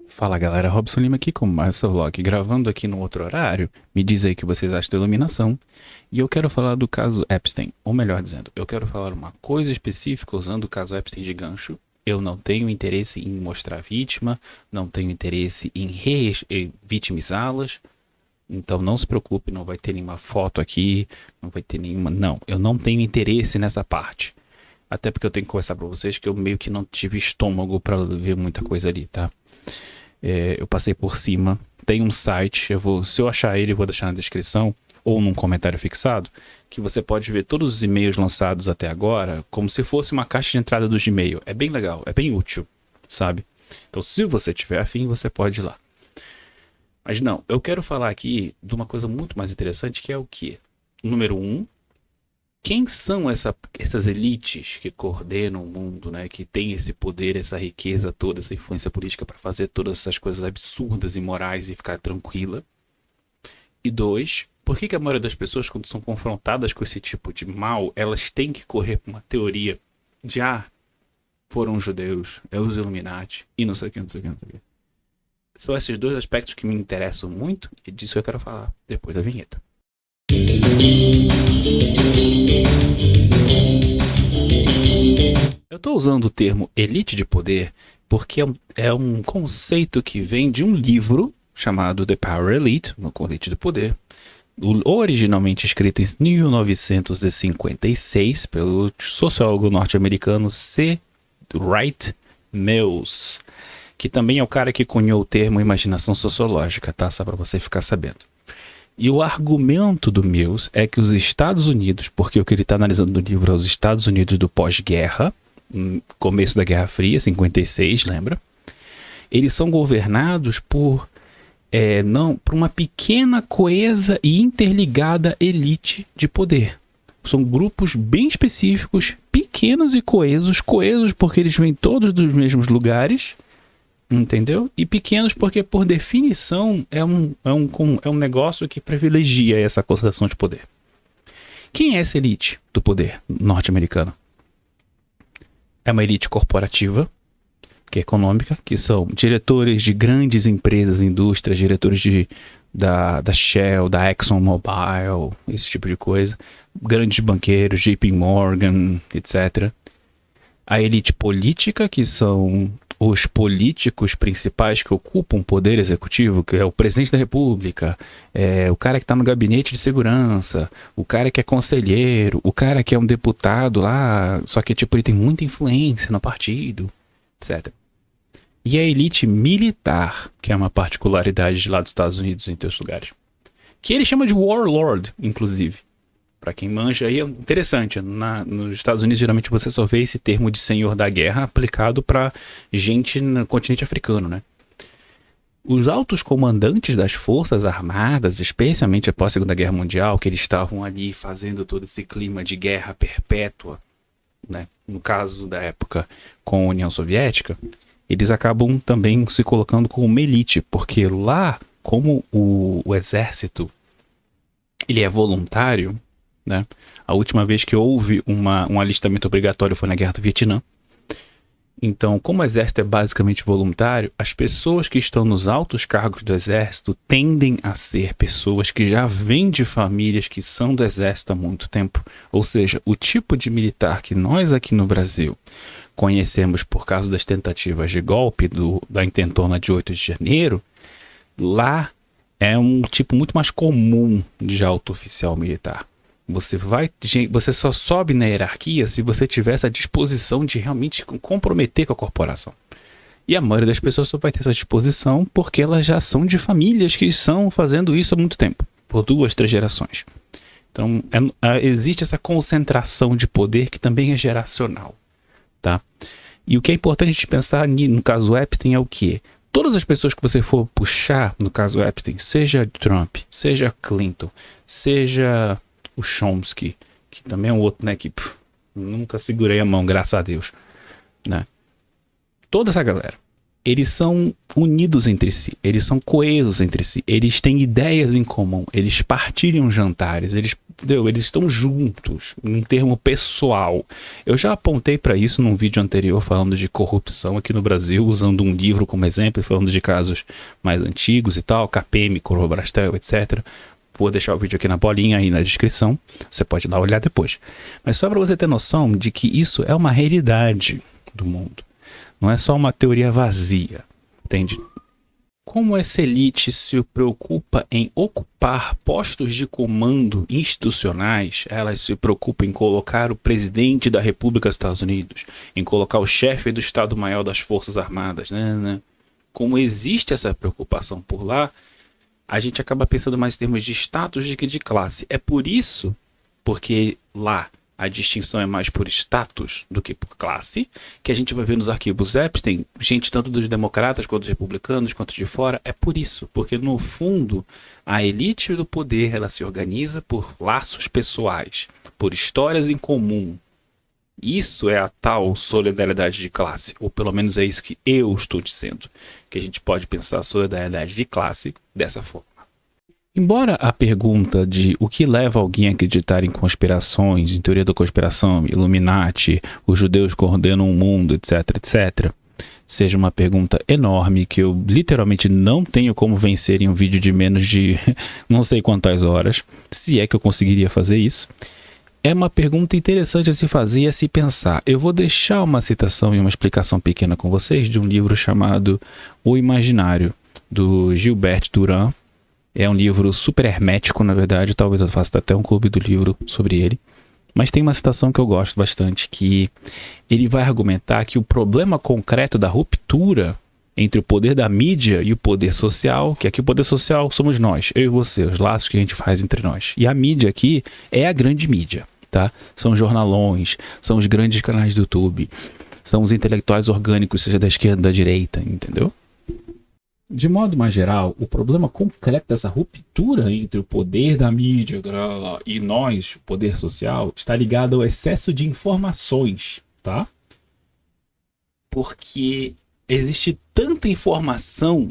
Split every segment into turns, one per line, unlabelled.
Fala galera, Robson Lima aqui com mais seu vlog, gravando aqui no outro horário. Me diz aí o que vocês acham da iluminação. E eu quero falar do caso Epstein, ou melhor dizendo, eu quero falar uma coisa específica usando o caso Epstein de gancho. Eu não tenho interesse em mostrar a vítima, não tenho interesse em vitimizá-las. Então não se preocupe, não vai ter nenhuma foto aqui, não vai ter nenhuma. Não, eu não tenho interesse nessa parte. Até porque eu tenho que conversar pra vocês que eu meio que não tive estômago pra ver muita coisa ali, tá? Eu passei por cima. Tem um site, se eu achar ele, eu vou deixar na descrição ou num comentário fixado, que você pode ver todos os e-mails lançados até agora, como se fosse uma caixa de entrada do Gmail. É bem legal, é bem útil, sabe? Então, se você tiver afim, você pode ir lá. Mas não, eu quero falar aqui de uma coisa muito mais interessante, que é o quê? Número um, quem são essas elites que coordenam o mundo, né? Que tem esse poder, essa riqueza toda, essa influência política para fazer todas essas coisas absurdas e morais e ficar tranquila? E dois, por que a maioria das pessoas, quando são confrontadas com esse tipo de mal, elas têm que correr para uma teoria de foram os judeus, é os Illuminati e não sei o que, não sei o que, não sei o que. São esses dois aspectos que me interessam muito e disso eu quero falar depois da vinheta. Eu estou usando o termo elite de poder porque é um conceito que vem de um livro chamado The Power Elite, uma elite do poder, originalmente escrito em 1956 pelo sociólogo norte-americano C. Wright Mills, que também é o cara que cunhou o termo imaginação sociológica, tá? Só para você ficar sabendo. E o argumento do Mills é que os Estados Unidos, porque o que ele está analisando no livro é os Estados Unidos do pós-guerra, começo da Guerra Fria, 56, lembra? Eles são governados por uma pequena, coesa e interligada elite de poder. São grupos bem específicos, pequenos e coesos porque eles vêm todos dos mesmos lugares, entendeu? E pequenos porque, por definição, é um negócio que privilegia essa concentração de poder. Quem é essa elite do poder norte-americano? É uma elite corporativa, que é econômica, que são diretores de grandes empresas, indústrias, diretores da Shell, da ExxonMobil, esse tipo de coisa, grandes banqueiros, JP Morgan, etc. A elite política, que são os políticos principais que ocupam o poder executivo, que é o presidente da república, o cara que está no gabinete de segurança, o cara que é conselheiro, o cara que é um deputado lá, só que tipo ele tem muita influência no partido, etc. E a elite militar, que é uma particularidade de lá dos Estados Unidos, entre outros lugares, que ele chama de warlord, inclusive. Para quem manja aí, é interessante. Nos Estados Unidos, geralmente você só vê esse termo de senhor da guerra aplicado para gente no continente africano, né? Os altos comandantes das forças armadas, especialmente após a Segunda Guerra Mundial, que eles estavam ali fazendo todo esse clima de guerra perpétua, né? No caso da época com a União Soviética, eles acabam também se colocando como uma elite, porque lá, como o exército ele é voluntário, né? A última vez que houve um alistamento obrigatório foi na Guerra do Vietnã. Então, como o exército é basicamente voluntário, as pessoas que estão nos altos cargos do exército tendem a ser pessoas que já vêm de famílias que são do exército há muito tempo. Ou seja, o tipo de militar que nós aqui no Brasil conhecemos por causa das tentativas de golpe da intentona de 8 de janeiro, lá é um tipo muito mais comum de alto oficial militar. Você só sobe na hierarquia se você tiver essa disposição de realmente comprometer com a corporação. E a maioria das pessoas só vai ter essa disposição porque elas já são de famílias que estão fazendo isso há muito tempo, por 2, 3 gerações. Então, existe essa concentração de poder que também é geracional, tá? E o que é importante a gente pensar no caso Epstein é o quê? Todas as pessoas que você for puxar no caso Epstein, seja Trump, seja Clinton, seja o Chomsky, que também é um outro, né, que nunca segurei a mão, graças a Deus, né? Toda essa galera, eles são unidos entre si, eles são coesos entre si, eles têm ideias em comum, eles partilham jantares, eles estão juntos, num termo pessoal. Eu já apontei para isso num vídeo anterior falando de corrupção aqui no Brasil, usando um livro como exemplo, falando de casos mais antigos e tal, KPM, Coroa Brastel, etc. Vou deixar o vídeo aqui na bolinha aí na descrição, você pode dar uma olhada depois. Mas só para você ter noção de que isso é uma realidade do mundo. Não é só uma teoria vazia, entende? Como essa elite se preocupa em ocupar postos de comando institucionais, elas se preocupam em colocar o presidente da República dos Estados Unidos, em colocar o chefe do Estado-Maior das Forças Armadas, né? Como existe essa preocupação por lá, a gente acaba pensando mais em termos de status do que de classe. É por isso, porque lá a distinção é mais por status do que por classe, que a gente vai ver nos arquivos Epstein, gente tanto dos democratas quanto dos republicanos, quanto de fora, é por isso, porque no fundo a elite do poder ela se organiza por laços pessoais, por histórias em comum. Isso é a tal solidariedade de classe, ou pelo menos é isso que eu estou dizendo, que a gente pode pensar a solidariedade de classe dessa forma. Embora a pergunta de o que leva alguém a acreditar em conspirações, em teoria da conspiração, Illuminati, os judeus coordenam o mundo, etc, etc, seja uma pergunta enorme que eu literalmente não tenho como vencer em um vídeo de menos de não sei quantas horas, se é que eu conseguiria fazer isso, é uma pergunta interessante a se fazer e a se pensar. Eu vou deixar uma citação e uma explicação pequena com vocês de um livro chamado O Imaginário, do Gilbert Durand. É um livro super hermético, na verdade, talvez eu faça até um clube do livro sobre ele. Mas tem uma citação que eu gosto bastante, que ele vai argumentar que o problema concreto da ruptura entre o poder da mídia e o poder social, que aqui o poder social somos nós, eu e você, os laços que a gente faz entre nós. E a mídia aqui é a grande mídia, tá? São os jornalões, são os grandes canais do YouTube, são os intelectuais orgânicos, seja da esquerda ou da direita, entendeu? De modo mais geral, o problema concreto dessa ruptura entre o poder da mídia e nós, o poder social, está ligado ao excesso de informações, tá? Porque existe tanta informação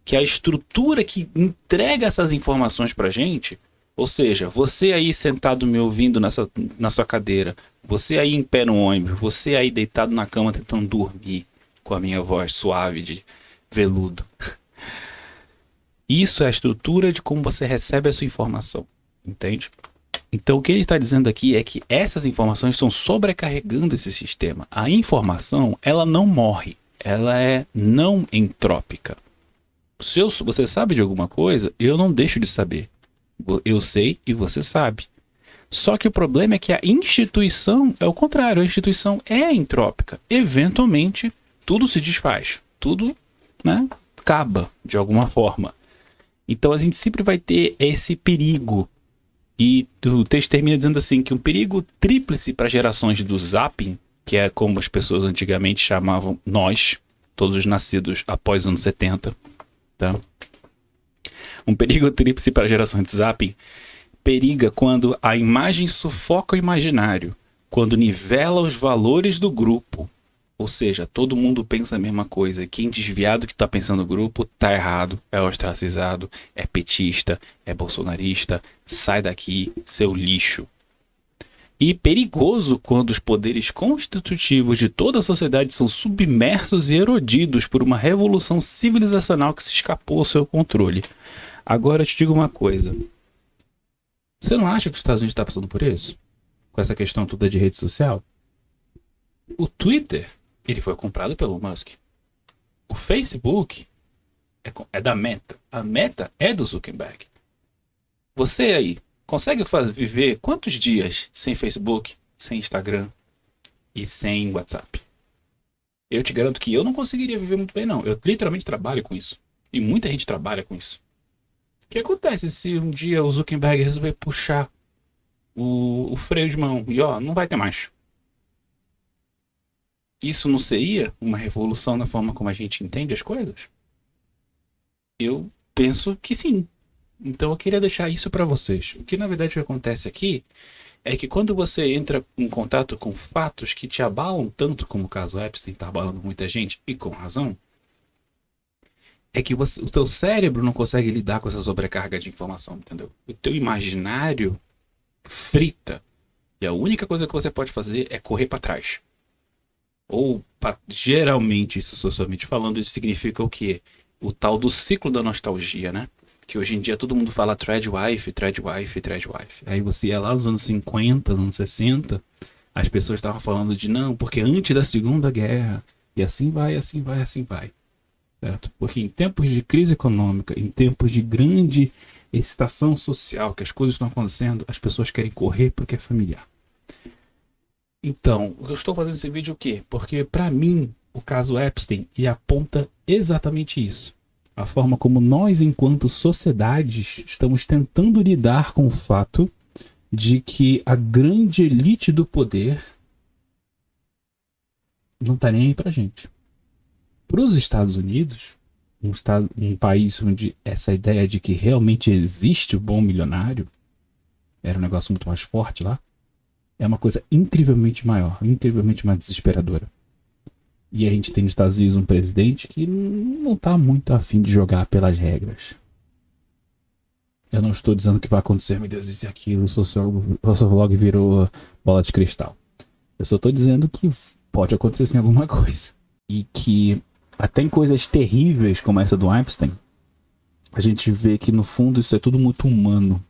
que a estrutura que entrega essas informações pra gente, ou seja, você aí sentado me ouvindo na sua cadeira, você aí em pé no ônibus, você aí deitado na cama tentando dormir com a minha voz suave de veludo. Isso é a estrutura de como você recebe a sua informação, entende? Então o que ele está dizendo aqui é que essas informações estão sobrecarregando esse sistema. A informação, ela não morre, ela é não entrópica. Se você sabe de alguma coisa, eu não deixo de saber. Eu sei e você sabe. Só que o problema é que a instituição é o contrário, a instituição é entrópica. Eventualmente, tudo se desfaz, tudo, né, acaba de alguma forma. Então a gente sempre vai ter esse perigo. E o texto termina dizendo assim, que um perigo tríplice para gerações do zapping, que é como as pessoas antigamente chamavam nós, todos os nascidos após os anos 70, tá? Um perigo tríplice para gerações do zapping periga quando a imagem sufoca o imaginário, quando nivela os valores do grupo. Ou seja, todo mundo pensa a mesma coisa. Quem desviado que está pensando no grupo tá errado, é ostracizado, é petista, é bolsonarista, sai daqui, seu lixo. E perigoso quando os poderes constitutivos de toda a sociedade são submersos e erodidos por uma revolução civilizacional que se escapou ao seu controle. Agora eu te digo uma coisa. Você não acha que os Estados Unidos está passando por isso? Com essa questão toda de rede social? O Twitter, ele foi comprado pelo Musk. O Facebook é da Meta. A Meta é do Zuckerberg. Você aí, consegue viver quantos dias sem Facebook, sem Instagram e sem WhatsApp? Eu te garanto que eu não conseguiria viver muito bem, não. Eu literalmente trabalho com isso. E muita gente trabalha com isso. O que acontece se um dia o Zuckerberg resolver puxar o freio de mão e não vai ter mais? Isso não seria uma revolução na forma como a gente entende as coisas? Eu penso que sim. Então eu queria deixar isso para vocês. O que na verdade acontece aqui é que quando você entra em contato com fatos que te abalam tanto como o caso Epstein está abalando muita gente, e com razão, é que o teu cérebro não consegue lidar com essa sobrecarga de informação, entendeu? O teu imaginário frita. E a única coisa que você pode fazer é correr para trás. Geralmente, isso socialmente falando, isso significa o quê? O tal do ciclo da nostalgia, né? Que hoje em dia todo mundo fala thread wife, thread wife, thread wife. Aí você ia lá nos anos 50, anos 60, as pessoas estavam falando de não, porque antes da Segunda Guerra, e assim vai, assim vai, assim vai. Certo? Porque em tempos de crise econômica, em tempos de grande excitação social, que as coisas estão acontecendo, as pessoas querem correr porque é familiar. Então, eu estou fazendo esse vídeo o quê? Porque para mim, o caso Epstein ele aponta exatamente isso. A forma como nós, enquanto sociedades, estamos tentando lidar com o fato de que a grande elite do poder não tá nem aí pra gente. Para os Estados Unidos, um país onde essa ideia de que realmente existe o bom milionário era um negócio muito mais forte lá, é uma coisa incrivelmente maior, incrivelmente mais desesperadora. E a gente tem nos Estados Unidos um presidente que não tá muito afim de jogar pelas regras. Eu não estou dizendo que vai acontecer, meu Deus, isso e aquilo, o Sociolog virou bola de cristal. Eu só estou dizendo que pode acontecer sim alguma coisa. E que até em coisas terríveis como essa do Epstein, a gente vê que no fundo isso é tudo muito humano.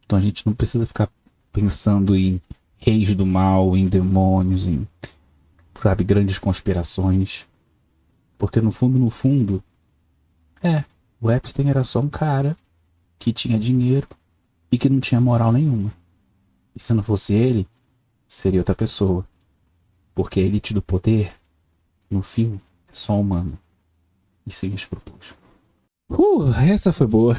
Então a gente não precisa ficar pensando em reis do mal, em demônios, em, sabe, grandes conspirações. Porque no fundo, o Epstein era só um cara que tinha dinheiro e que não tinha moral nenhuma. E se não fosse ele, seria outra pessoa. Porque a elite do poder, no fim, é só humano. E sem escrúpulos. Essa foi boa.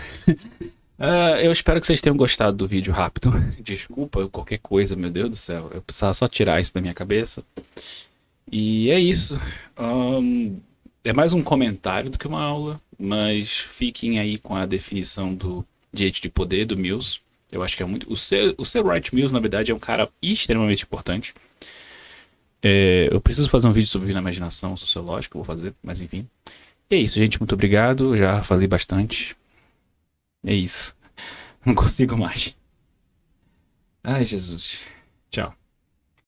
Eu espero que vocês tenham gostado do vídeo rápido. Desculpa qualquer coisa, meu Deus do céu. Eu precisava só tirar isso da minha cabeça. E é isso. É mais um comentário do que uma aula. Mas fiquem aí com a definição do direito de poder do Mills. Eu acho que é muito... O Sir Wright Mills, na verdade, é um cara extremamente importante. Eu preciso fazer um vídeo sobre a imaginação sociológica. Vou fazer, mas enfim. E é isso, gente. Muito obrigado. Já falei bastante. É isso. Não consigo mais. Ai, Jesus. Tchau.